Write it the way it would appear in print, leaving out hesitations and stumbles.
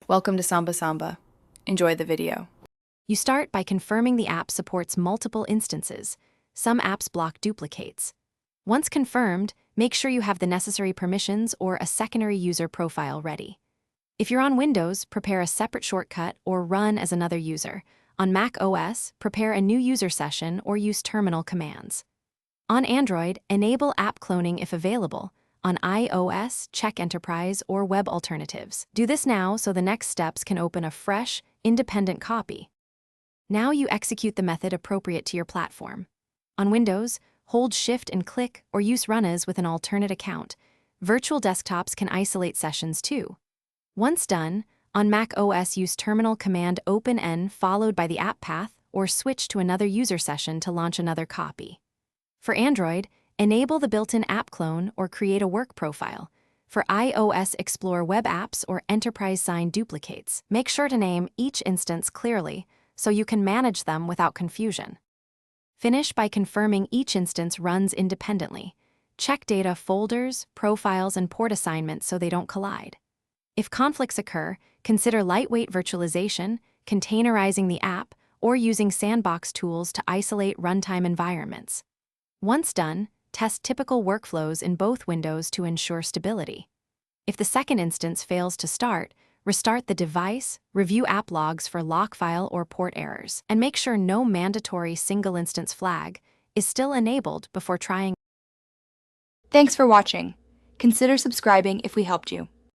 Welcome to Samba Samba. Enjoy the video. You start by confirming the app supports multiple instances. Some apps block duplicates. Once confirmed, make sure you have the necessary permissions or a secondary user profile ready. If you're on Windows, prepare a separate shortcut or run as another user. On Mac OS, prepare a new user session or use terminal commands. On Android, enable app cloning if available. On iOS, check Enterprise or Web Alternatives. Do this now so the next steps can open a fresh, independent copy. Now you execute the method appropriate to your platform. On Windows, hold Shift and click or use Run As with an alternate account. Virtual desktops can isolate sessions too. Once done, on Mac OS use terminal command Open N followed by the app path or switch to another user session to launch another copy. For Android, enable the built-in app clone or create a work profile. For iOS, explore web apps or enterprise sign duplicates. Make sure to name each instance clearly so you can manage them without confusion. Finish by confirming each instance runs independently. Check data folders, profiles, and port assignments so they don't collide. If conflicts occur, consider lightweight virtualization, containerizing the app, or using sandbox tools to isolate runtime environments. Once done, test typical workflows in both windows to ensure stability. If the second instance fails to start, restart the device, review app logs for lock file or port errors, and make sure no mandatory single-instance flag is still enabled before trying. Thanks for watching. Consider subscribing if we helped you.